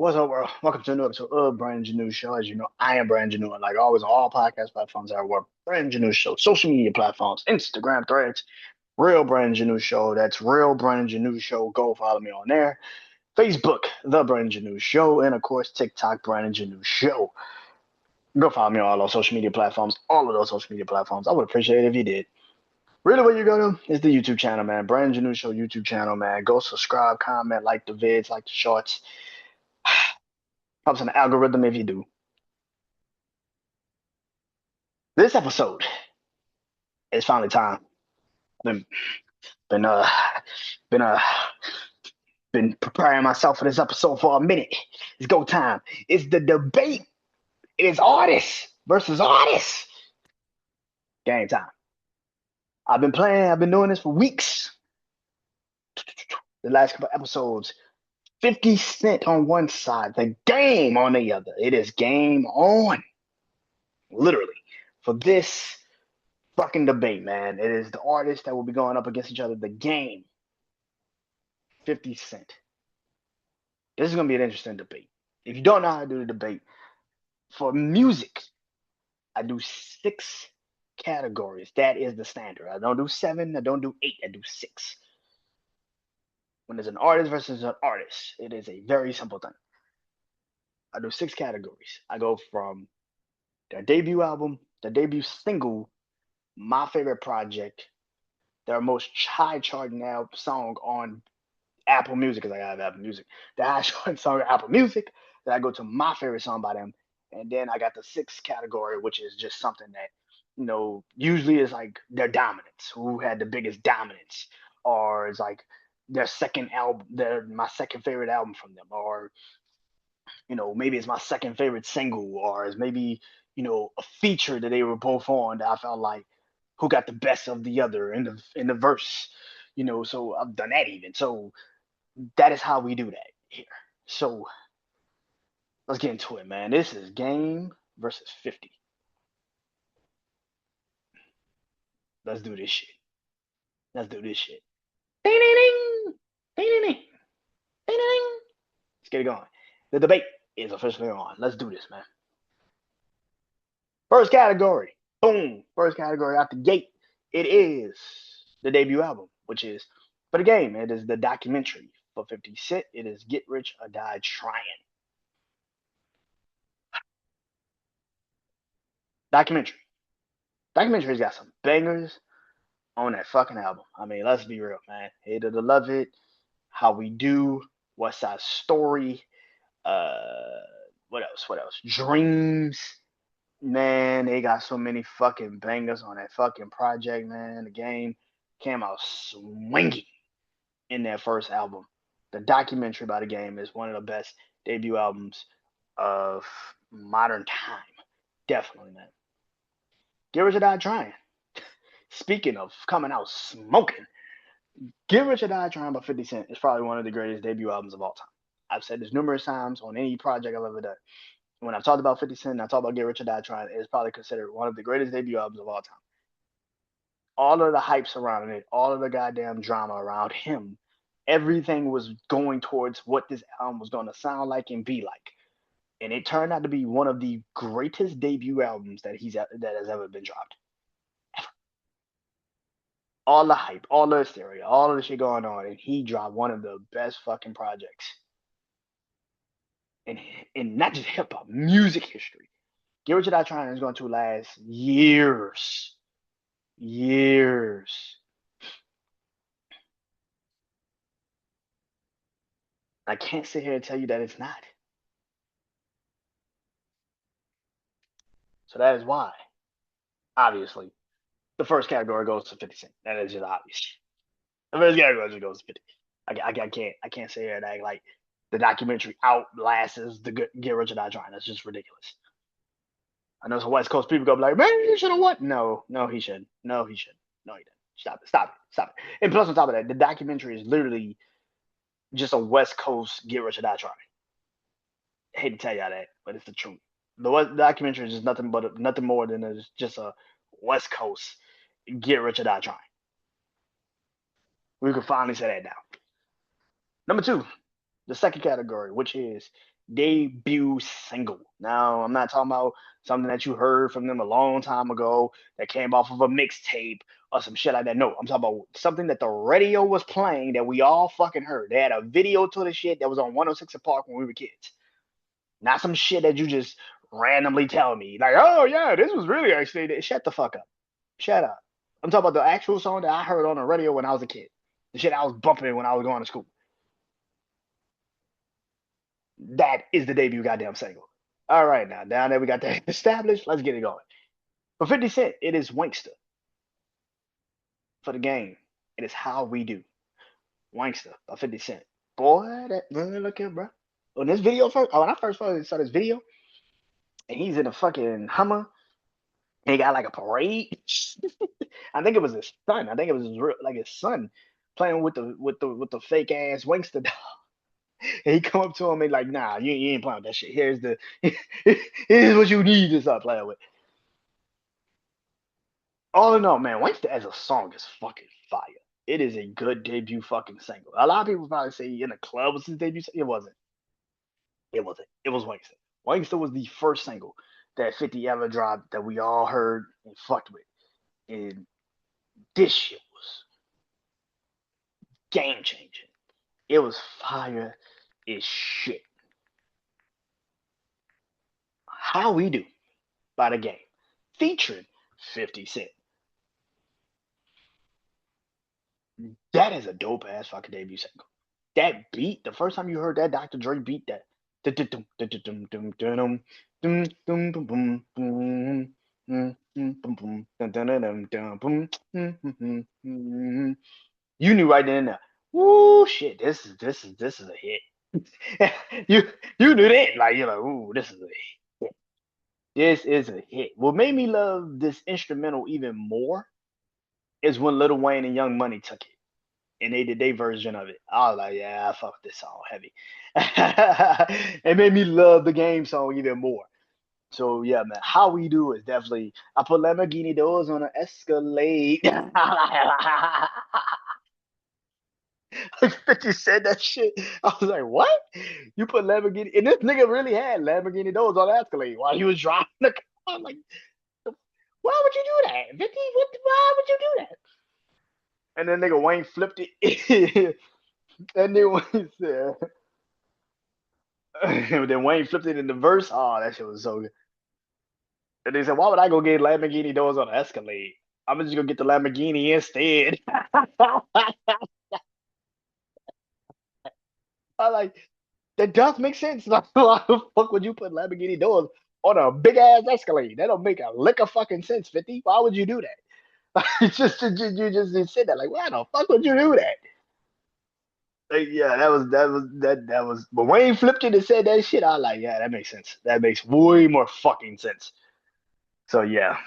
What's up, world? Welcome to a new episode of BrandonJaneauShow. As you know, I am Brandon Janeau, and like always, on all podcast platforms I work, BrandonJaneauShow, social media platforms, Instagram, Threads, Real BrandonJaneauShow. That's Real BrandonJaneauShow. Go follow me on there. Facebook, The BrandonJaneauShow, and of course, TikTok, BrandonJaneauShow. Go follow me on all those social media platforms, all of those social media platforms. I would appreciate it if you did. Really, what you're gonna is the YouTube channel, man. BrandonJaneauShow YouTube channel, man. Go subscribe, comment, like the vids, like the shorts. Helps in the algorithm if you do. This episode is finally time. Been been uh been uh been preparing myself for this episode for a minute. It's go time. It's the debate. It is artists versus artists. Game time. I've been doing this for weeks. The last couple episodes. 50 Cent on one side, the game on the other. It is game on. Literally. For this fucking debate, man. It is the artists that will be going up against each other. The game. 50 Cent. This is going to be an interesting debate. If you don't know how to do the debate, for music, I do 6 categories. That is the standard. I don't do 7. I don't do 8. I do 6. When there's an artist versus an artist, it is a very simple thing. I do 6 categories. I go from their debut album, their debut single, my favorite project, their most high charting now song on Apple Music, because I have Apple Music, the high charting song on Apple Music. Then I go to my favorite song by them, and then I got the 6th category, which is just something that usually is like their dominance, who had the biggest dominance, or it's like their second album, my second favorite album from them, or maybe it's my second favorite single, or it's maybe a feature that they were both on that I felt like who got the best of the other in the verse, so I've done that even. So that is how we do that here. So let's get into it, man. This is game versus 50. Let's do this shit. Let's do this shit. Ding, ding, ding. Ding, ding, ding. Ding, ding, ding. Let's get it going. The debate is officially on. Let's do this, man. First category. Boom. First category out the gate. It is the debut album, which is for the game. It is the documentary. For 50 Cent, it is Get Rich or Die Trying. Documentary. Documentary's got some bangers on that fucking album. I mean, let's be real, man. Hate it or love it. How We Do. West Side Story. Uh, what else? What else? Dreams. Man, they got so many fucking bangers on that fucking project, man. The game came out swinging in that first album. The documentary by the game is one of the best debut albums of modern time. Definitely, man. Get Rich or Die Trying. Speaking of coming out smoking, Get Rich or Die Trying by 50 Cent is probably one of the greatest debut albums of all time. I've said this numerous times on any project I've ever done. When I've talked about 50 Cent and I talk about Get Rich or Die Trying, it's probably considered one of the greatest debut albums of all time. All of the hype surrounding it, all of the goddamn drama around him, everything was going towards what this album was going to sound like and be like. And it turned out to be one of the greatest debut albums that has ever been dropped. Ever. All the hype, all the hysteria, all of the shit going on, and he dropped one of the best fucking projects in not just hip hop, music history. Get Rich or Die Trying is going to last years. Years. I can't sit here and tell you that it's not. So that is why, obviously, the first category goes to 50 Cent. That is just obvious. The first category just goes to 50. I can't sit here and act like the documentary outlasts the Get Rich or Die Trying. That's just ridiculous. I know some West Coast people go like, man, he should have what? No, he shouldn't. No, he shouldn't. No, he didn't. Stop it. And plus, on top of that, the documentary is literally just a West Coast Get Rich or Die Trying. I hate to tell y'all that, but it's the truth. The documentary is just nothing more than just a West Coast Get Rich or Die Trying. We can finally say that now. Number 2, the second category, which is debut single. Now, I'm not talking about something that you heard from them a long time ago that came off of a mixtape or some shit like that. No, I'm talking about something that the radio was playing that we all fucking heard. They had a video to the shit that was on 106 and Park when we were kids. Not some shit that you just randomly tell me. Like, oh yeah, this was really actually. Shut the fuck up. Shut up. I'm talking about the actual song that I heard on the radio when I was a kid. The shit I was bumping when I was going to school. That is the debut goddamn single. All right, now that we got that established, let's get it going. For 50 Cent, it is Wankster. For the game, it is How We Do. Wankster by 50 Cent. Boy, that man, look here, bro. On this video first, when I first saw this video, and he's in a fucking Hummer, and he got like a parade. I think it was his son. I think it was his son playing with the fake ass Wankster dog. And he come up to him and like, nah, you ain't playing with that shit. Here's what you need to start playing with. All in all, man, Wankster as a song is fucking fire. It is a good debut fucking single. A lot of people probably say in the club was his debut. It wasn't. It wasn't. It was Wankster. Wankster was the first single that 50 ever dropped that we all heard and fucked with. And this shit was game changing. It was fire as shit. How We Do by the Game, featuring 50 Cent. That is a dope ass fucking debut single. That beat, the first time you heard that Dr. Dre beat that. You knew right then and there. Woo shit, this is a hit. You knew that. Like you're like, ooh, this is a hit. This is a hit. What made me love this instrumental even more is when Lil Wayne and Young Money took it and they did their version of it. I was like, yeah, I fuck this song heavy. It made me love the game song even more. So yeah, man, How We Do is definitely. I put Lamborghini doors on an Escalade. Like 50 said that shit. I was like, what? You put Lamborghini, and this nigga really had Lamborghini doors on the Escalade while he was driving the car. I'm like, why would you do that? 50, why would you do that? And then nigga Wayne flipped it. And then Wayne said, then Wayne flipped it in the verse. Oh, that shit was so good. And they said, why would I go get Lamborghini doors on the Escalade? I'm just gonna get the Lamborghini instead. I like that does make sense. Like, why the fuck would you put Lamborghini doors on a big ass Escalade? That don't make a lick of fucking sense, 50. Why would you do that? It's just you just said that. Like, why the fuck would you do that? Like, yeah, that was. But Wayne flipped it and said that shit. I was like, yeah, that makes sense. That makes way more fucking sense. So yeah.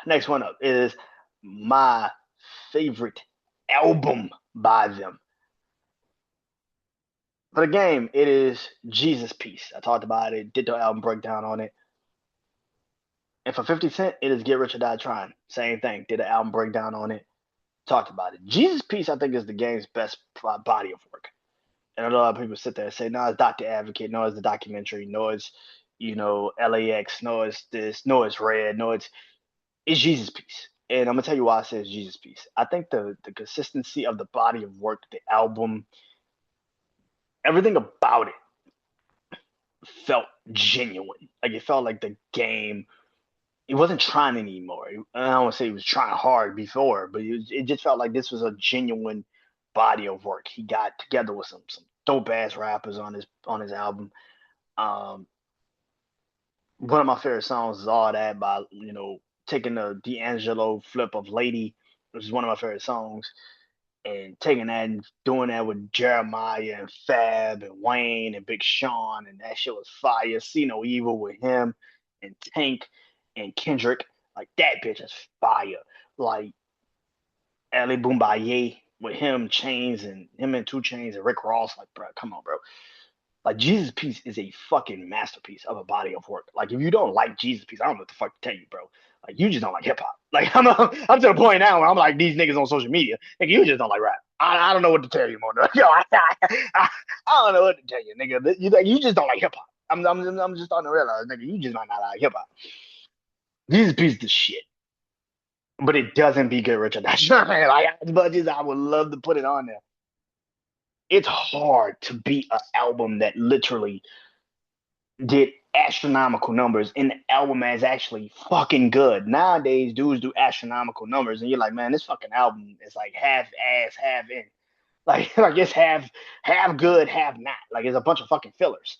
Next one up is my favorite album by them. For the game, it is Jesus Peace. I talked about it, did the album breakdown on it. And for 50 Cent, it is Get Rich or Die Trying. Same thing, did an album breakdown on it, talked about it. Jesus Peace, I think, is the game's best body of work. And a lot of people sit there and say, no, it's Dr. Advocate, no, it's the documentary, no, it's, LAX, no, it's this, no, it's Red, no, it's Jesus Peace. And I'm gonna tell you why I say it's Jesus Peace. I think the consistency of the body of work, the album, everything about it felt genuine. Like it felt like the game. It wasn't trying anymore. I don't want to say he was trying hard before, but it just felt like this was a genuine body of work. He got together with some dope ass rappers on his album. Um, One of my favorite songs is All That by taking the D'Angelo flip of Lady, which is one of my favorite songs, and taking that and doing that with Jeremiah and Fab and Wayne and Big Sean, and that shit was fire. See No Evil with him and Tank and Kendrick, like that bitch is fire. Like Ali Boombaye with him, Chains, and him and Two Chains and Rick Ross, like bro, come on, bro. Like Jesus Piece is a fucking masterpiece of a body of work. Like if you don't like Jesus Piece, I don't know what the fuck to tell you, bro. Like you just don't like hip hop. Like I'm to the point now where I'm like these niggas on social media. Nigga, you just don't like rap. I don't know what to tell you, more. Yo, I don't know what to tell you, nigga. You just don't like hip hop. I'm just starting to realize, nigga, you just might not like hip hop. These pieces of shit. But it doesn't be good, Richard. That's like as much as I would love to put it on there. It's hard to beat an album that literally did astronomical numbers, and the album is actually fucking good. Nowadays, dudes do astronomical numbers, and you're like, man, this fucking album is like half ass, half in. Like it's half good, half not. Like it's a bunch of fucking fillers.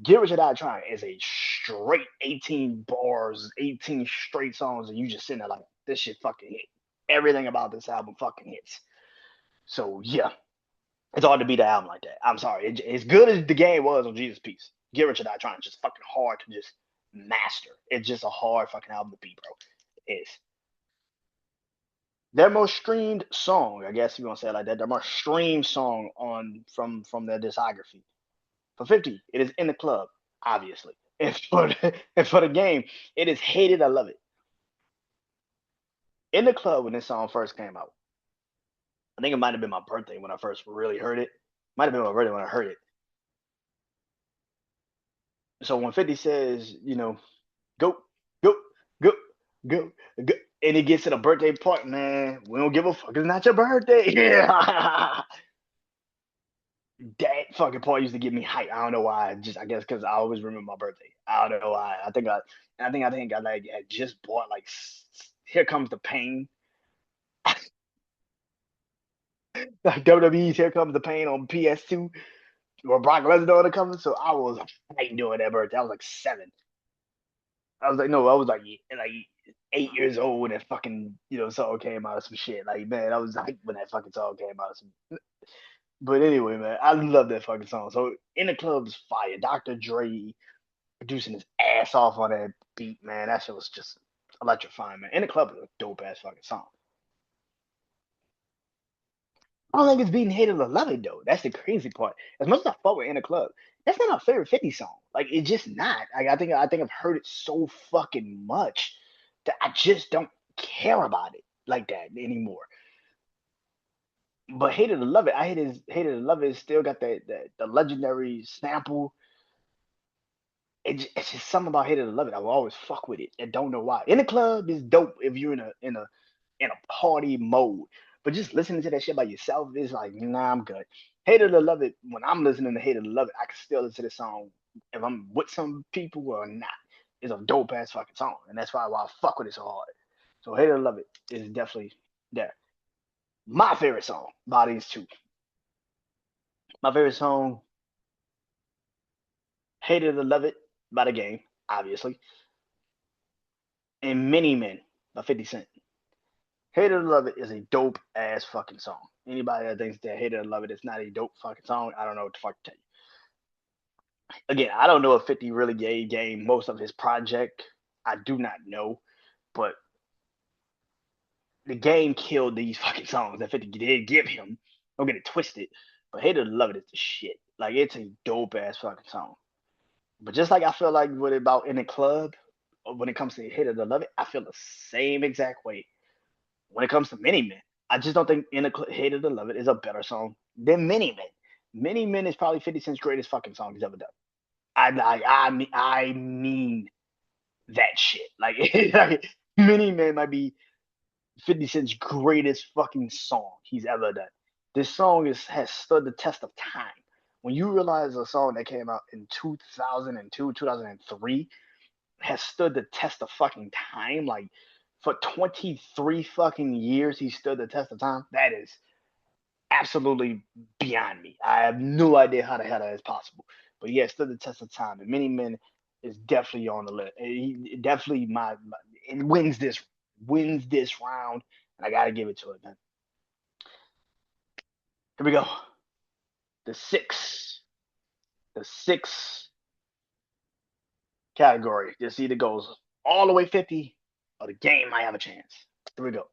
Get Rich or Die Trying is a straight 18 bars, 18 straight songs, and you just sitting there like, this shit fucking hit. Everything about this album fucking hits. So yeah, it's hard to beat the album like that. I'm sorry. As good as the game was on Jesus Peace, Get Rich or Die Trying is just fucking hard to just master. It's just a hard fucking album to beat, bro. It is. Their most streamed song, I guess you want to say it like that, their most streamed song on from their discography. For 50, it is In the Club, obviously. And for the game, it is Hated I Love It. In the Club, when this song first came out, I think it might have been my birthday when I first really heard it. Might have been my birthday when I heard it. So when 50 says, go, go, go, go, go, and it gets to the birthday part, man, we don't give a fuck. It's not your birthday. Yeah. That fucking part used to get me hype. I don't know why. Just I guess because I always remember my birthday. I don't know why. I think I like had just bought like Here Comes the Pain, like WWE's Here Comes the Pain on PS2 or Brock Lesnar on the cover. So I was hyped doing that birthday. I was like 7. I was like, no, I was like 8 years old when that fucking song came out of some shit. Like man, I was hyped when that fucking song came out of some. But anyway, man, I love that fucking song. So In the Club is fire. Dr. Dre producing his ass off on that beat, man. That shit was just electrifying, man. In the Club is a dope ass fucking song. I don't think it's being hated or loved though. That's the crazy part. As much as I fuck with In the Club, that's not my favorite 50 song. Like it's just not. Like I think I've heard it so fucking much that I just don't care about it like that anymore. But Hated or Love It, I Hated or Love It still got that the legendary sample. It's just something about Hated or Love It. I will always fuck with it. I don't know why. In the Club is dope if you're in a party mode. But just listening to that shit by yourself is like, nah, I'm good. Hated or Love It, when I'm listening to Hated or Love It, I can still listen to the song if I'm with some people or not. It's a dope ass fucking song. And that's why I fuck with it so hard. So Hated or Love It is definitely there. My favorite song by these two. My favorite song, Hated or Love It by the game, obviously. And Many Men by 50 Cent. Hate It or Love It is a dope ass fucking song. Anybody that thinks that Hate It or Love It is not a dope fucking song, I don't know what the fuck to tell you. Again, I don't know if 50 really gave Game most of his project. I do not know. But the game killed these fucking songs that 50 did give him. Don't get it twisted. But Hate It or Love It is the shit. Like, it's a dope ass fucking song. But just like I feel like what about In the Club, when it comes to Hate It or Love It, I feel the same exact way when it comes to Many Men. I just don't think Hate It or Love It is a better song than Many Men. Many Men is probably 50 Cent's greatest fucking song he's ever done. I mean that shit. Like Many Men might be 50 Cent's greatest fucking song he's ever done. This song has stood the test of time. When you realize a song that came out in 2002, 2003 has stood the test of fucking time, like for 23 fucking years, he stood the test of time. That is absolutely beyond me. I have no idea how the hell that is possible. But yeah, stood the test of time. And Many Men is definitely on the list. He definitely it wins this round, and I gotta give it to it, man. Here we go. The six category. Just either goes all the way 50 or the game might have a chance. Here we go.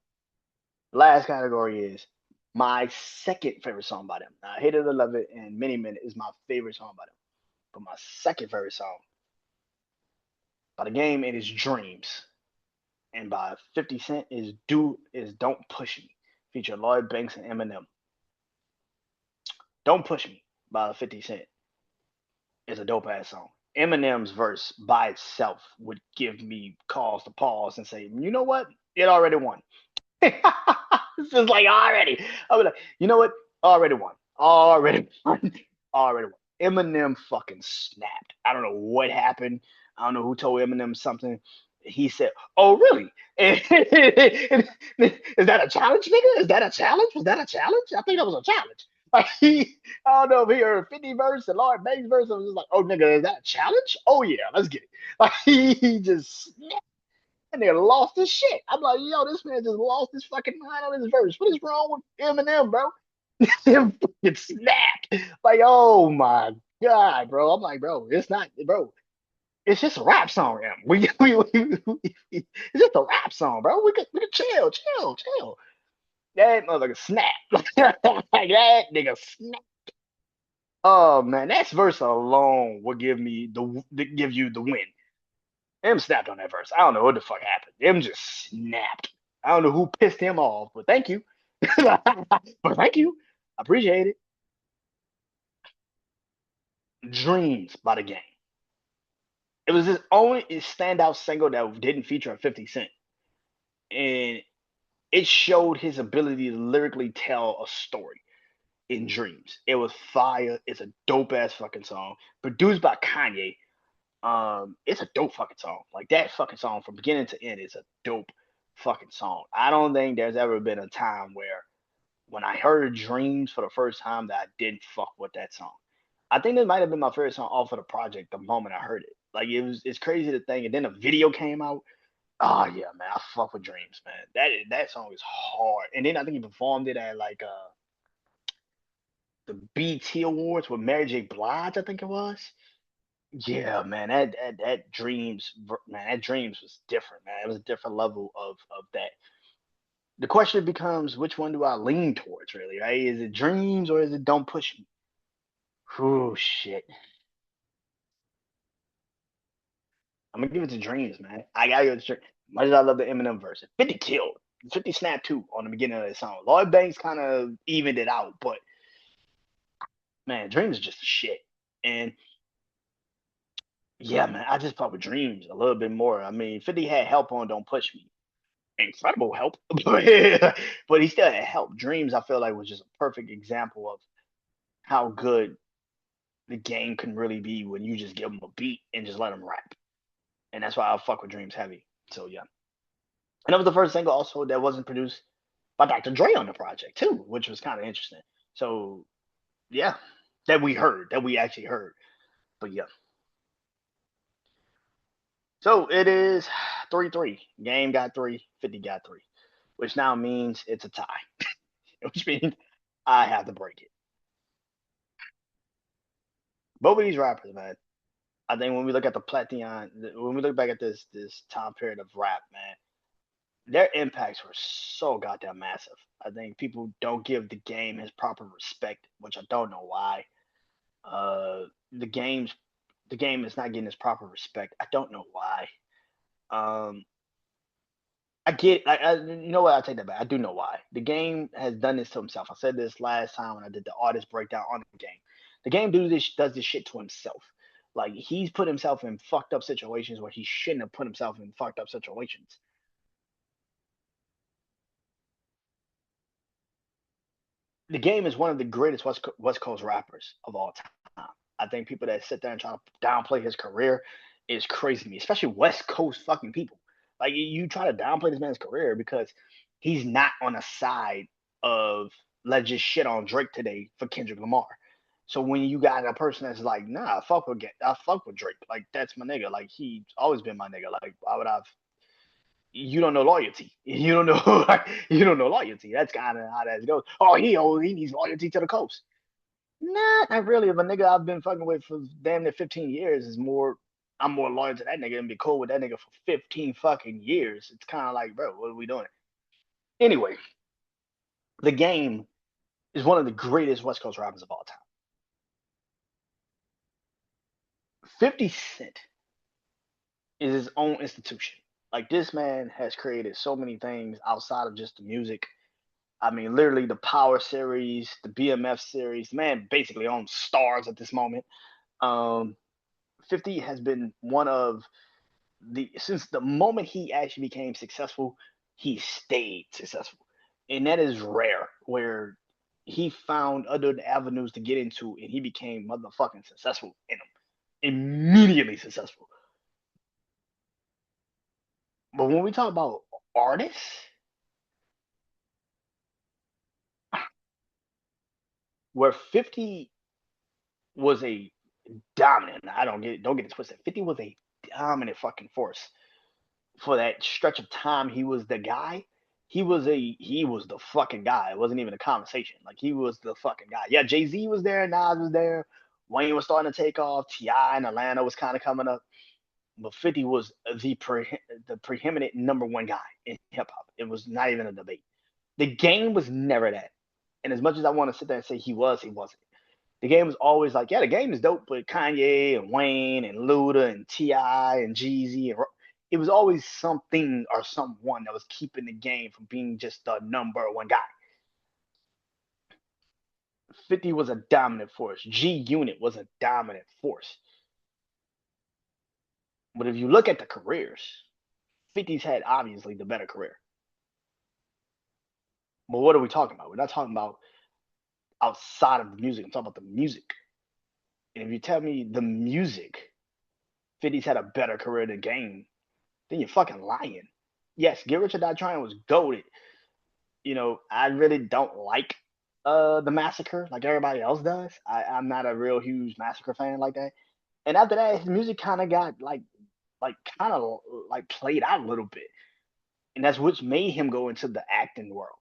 The last category is my second favorite song by them. Now, Hate It or Love It and Many Men is my favorite song by them. But my second favorite song by the game, it is Dreams. and by 50 Cent is Don't Push Me, featuring Lloyd Banks and Eminem. Don't Push Me by 50 Cent is a dope ass song. Eminem's verse by itself would give me cause to pause and say, you know what? It already won. It's just like already. I was like, you know what? Already won. Already won. Already won. Eminem fucking snapped. I don't know what happened. I don't know who told Eminem something. He said, "Oh, really? Is that a challenge, nigga? Is that a challenge? Was that a challenge? I think that was a challenge." Like I don't know if he heard 50 verse and Lord Banks verse. I was just like, "Oh, nigga, is that a challenge? Oh yeah, let's get it." Like he just snapped. And nigga lost his shit. I'm like, yo, this man just lost his fucking mind on his verse. What is wrong with Eminem, bro? Him fucking snapped. Like, oh my god, bro. I'm like, bro, it's not, bro. It's just a rap song, man. It's just a rap song, bro. We could chill. That motherfucker snapped. Like that nigga snapped. Oh man, that verse alone will give you the win. Him snapped on that verse. I don't know what the fuck happened. Him just snapped. I don't know who pissed him off, but thank you. But thank you. I appreciate it. Dreams by the Game. It was his only standout single that didn't feature a 50 Cent. And it showed his ability to lyrically tell a story in Dreams. It was fire. It's a dope ass fucking song. Produced by Kanye. It's a dope fucking song. Like that fucking song from beginning to end is a dope fucking song. I don't think there's ever been a time where when I heard Dreams for the first time that I didn't fuck with that song. I think that might have been my favorite song off of the project the moment I heard it. Like it's crazy to think. And then the video came out. Oh yeah, man, I fuck with Dreams, man. That song is hard. And then I think he performed it at like the BT Awards with Mary J. Blige, I think it was. Yeah, man, that Dreams was different, man. It was a different level of that. The question becomes, which one do I lean towards, really? Right? Is it Dreams or is it Don't Push Me? Oh shit, I'm gonna give it to Dreams, man. I gotta give it to Dreams. Much as I love the Eminem verse, 50 killed, 50 snapped too on the beginning of the song. Lloyd Banks kind of evened it out, but man, Dreams is just a shit. And yeah, man, I just fuck with Dreams a little bit more. I mean, 50 had help on Don't Push Me, incredible help, but he still had help. Dreams, I feel like, was just a perfect example of how good the game can really be when you just give them a beat and just let them rap. And that's why I fuck with Dreams heavy. So yeah, and that was the first single also that wasn't produced by Dr. Dre on the project too, which was kind of interesting. So yeah, that we actually heard. But yeah, so it is 3-3. Game got three, 50 got three, which now means it's a tie, which means I have to break it. Both of these rappers, man. I think when we look at the Platinum, when we look back at this time period of rap, man, their impacts were so goddamn massive. I think people don't give the game his proper respect, which I don't know why. Uh, the game's the game is not getting its proper respect. I don't know why. Um, I get, you know what? I take that back. I do know why. The game has done this to himself. I said this last time when I did the artist breakdown on the game. The game does this shit to himself. Like he's put himself in fucked up situations where he shouldn't have put himself in fucked up situations. The game is one of the greatest West Coast rappers of all time. I think people that sit there and try to downplay his career is crazy to me, especially West Coast fucking people. Like you try to downplay this man's career because he's not on the side of let's just shit on Drake today for Kendrick Lamar. So when you got a person that's like, nah, I fuck with Drake. Like that's my nigga. Like he's always been my nigga. Like why would I you don't know loyalty. You don't know you don't know loyalty. That's kind of how that goes. He needs loyalty to the coast. Nah, not really. If a nigga I've been fucking with for damn near 15 years is more, I'm more loyal to that nigga and be cool with that nigga for 15 fucking years. It's kind of like, bro, what are we doing? Anyway, the game is one of the greatest West Coast rappers of all time. 50 Cent is his own institution. Like this man has created so many things outside of just the music. I mean, literally the Power series, the BMF series. Man, basically on stars at this moment. Um, 50 has been one of the since the moment he actually became successful, he stayed successful, and that is rare. Where he found other avenues to get into, and he became motherfucking successful in them. Immediately successful. But when we talk about artists, where 50 was a dominant, I don't get it twisted. 50 was a dominant fucking force for that stretch of time. He was the guy. He was the fucking guy. It wasn't even a conversation. Like he was the fucking guy. Yeah, Jay-Z was there, Nas was there, Wayne was starting to take off, T.I. in Atlanta was kind of coming up. But 50 was the preeminent number one guy in hip hop. It was not even a debate. The game was never that. And as much as I want to sit there and say he wasn't. The game was always like, yeah, the game is dope, but Kanye and Wayne and Luda and T.I. and Jeezy and it was always something or someone that was keeping the game from being just the number one guy. 50 was a dominant force. G Unit was a dominant force. But if you look at the careers, 50's had obviously the better career. But what are we talking about? We're not talking about outside of the music. I'm talking about the music. And if you tell me the music, 50's had a better career than Game, then you're fucking lying. Yes, Get Rich or Die Trying was goaded. You know, I really don't like the Massacre like everybody else does. I'm not a real huge Massacre fan like that. And after that, his music kind of got like kind of like played out a little bit, and that's which made him go into the acting world.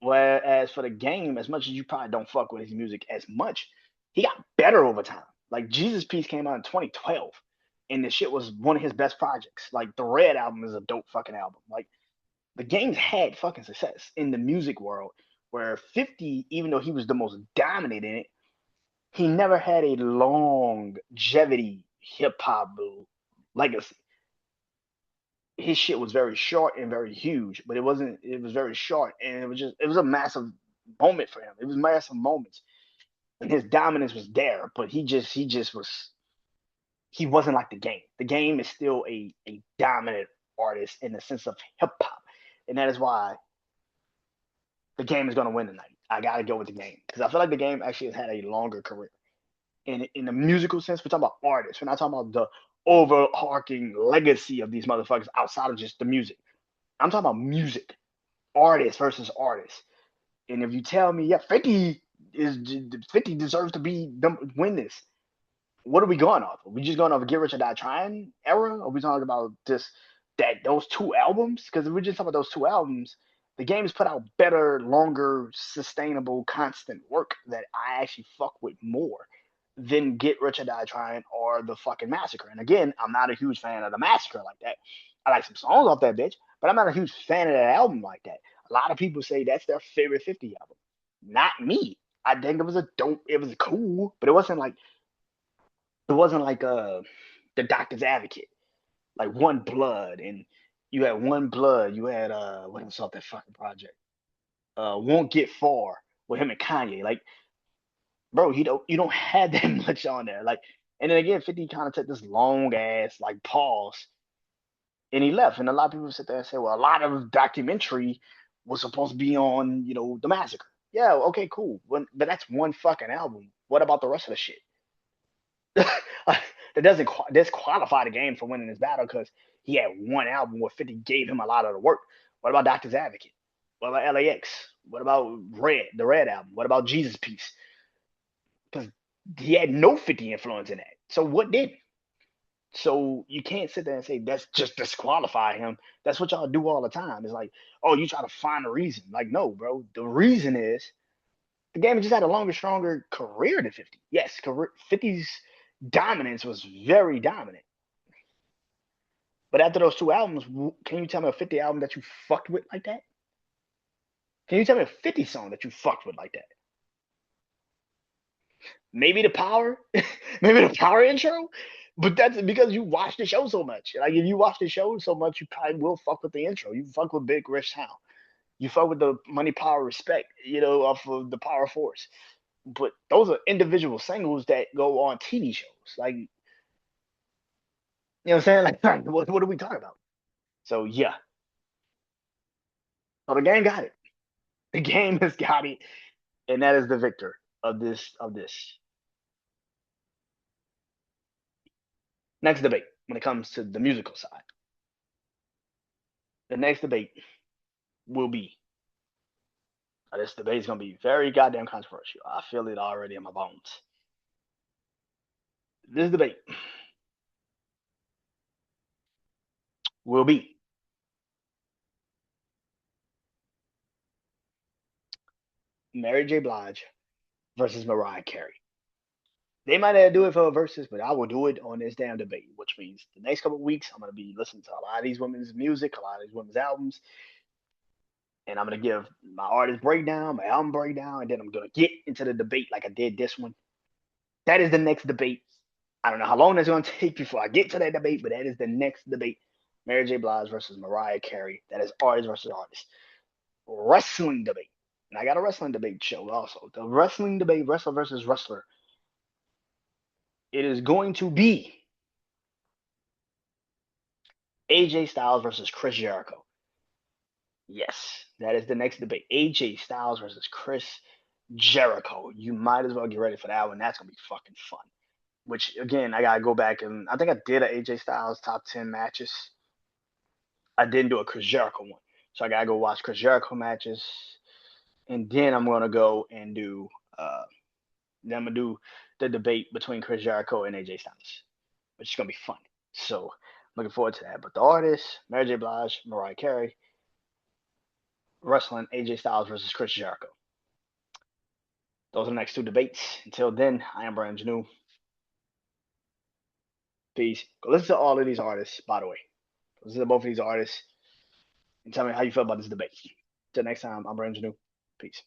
Whereas for the Game, as much as you probably don't fuck with his music as much, he got better over time. Like Jesus Piece came out in 2012, and the shit was one of his best projects. Like the Red album is a dope fucking album. Like the Game's had fucking success in the music world, where 50, even though he was the most dominant in it, he never had a longevity hip hop legacy. His shit was very short and very huge, but it wasn't. It was very short, and it was a massive moment for him. It was massive moments, and his dominance was there, but he just was. He wasn't like the Game. The Game is still a dominant artist in the sense of hip hop, and that is why the Game is going to win tonight. I got to go with the Game because I feel like the Game actually has had a longer career. In the musical sense, we're talking about artists. We're not talking about the overarching legacy of these motherfuckers outside of just the music. I'm talking about music, artists versus artists. And if you tell me, yeah, 50 deserves to win this, what are we going off? Are we just going off a Get Rich or Die Trying era? Or are we talking about just those two albums? Because if we just talk about those two albums, the Game has put out better, longer, sustainable, constant work that I actually fuck with more than Get Rich or Die Trying or the fucking Massacre. And again, I'm not a huge fan of the Massacre like that. I like some songs off that bitch, but I'm not a huge fan of that album like that. A lot of people say that's their favorite 50 album. Not me. I think it was a dope, it was cool, but it wasn't like the Doctor's Advocate, like One Blood, and you had One Blood, you had what else off that fucking project? Won't Get Far with him and Kanye. Like, bro, you don't have that much on there. Like, and then again, 50 kind of took this long ass like pause and he left. And a lot of people sit there and say, well, a lot of documentary was supposed to be on, the massacre. Yeah, okay, cool. But that's one fucking album. What about the rest of the shit? That doesn't disqualify the Game for winning this battle because he had one album where 50 gave him a lot of the work. What about Doctor's Advocate? What about LAX? What about the Red album? What about Jesus Piece? Because he had no 50 influence in that. So what did? So you can't sit there and say that's just disqualify him. That's what y'all do all the time. It's like, oh, you try to find a reason. Like, no, bro. The reason is the Game just had a longer, stronger career than 50. Yes, 50's dominance was very dominant. But after those two albums, can you tell me a 50 album that you fucked with like that? Can you tell me a 50 song that you fucked with like that? Maybe the power, maybe the power intro, But that's because you watch the show so much. Like if you watch the show so much, you probably will fuck with the intro. You fuck with Big Rich Town. You fuck with the money, power, respect. Off of the Power Force. But those are individual singles that go on TV shows. Like, you know what I'm saying? Like, what are we talking about? So yeah. So the game got it. The game has got it, and that is the victor of this. Next debate when it comes to the musical side. The next debate will be this debate is gonna be very goddamn controversial. I feel it already in my bones. This debate will be Mary J. Blige versus Mariah Carey. They might not do it for a versus, but I will do it on this damn debate, which means the next couple of weeks I'm gonna be listening to a lot of these women's music, a lot of these women's albums, and I'm gonna give my artist breakdown, my album breakdown, and then I'm gonna get into the debate like I did this one. That is the next debate. I don't know how long that's gonna take before I get to that debate, but that is the next debate. Mary J. Blige versus Mariah Carey. That is artist versus artist. Wrestling debate. And I got a wrestling debate show also. The wrestling debate, wrestler versus wrestler. It is going to be AJ Styles versus Chris Jericho. Yes, that is the next debate. AJ Styles versus Chris Jericho. You might as well get ready for that one. That's gonna be fucking fun. Which again, I gotta go back and I think I did a AJ Styles top 10 matches. I didn't do a Chris Jericho one, so I gotta go watch Chris Jericho matches, and then I'm gonna go and do. Then I'm gonna do the debate between Chris Jericho and AJ Styles, which is gonna be fun. So looking forward to that. But the artists, Mary J. Blige, Mariah Carey, wrestling, AJ Styles versus Chris Jericho. Those are the next two debates. Until then, I am Brandon Janeau. Peace. Go listen to all of these artists, by the way. Listen to both of these artists and tell me how you feel about this debate. Till next time, I'm Brandon Janeau. Peace.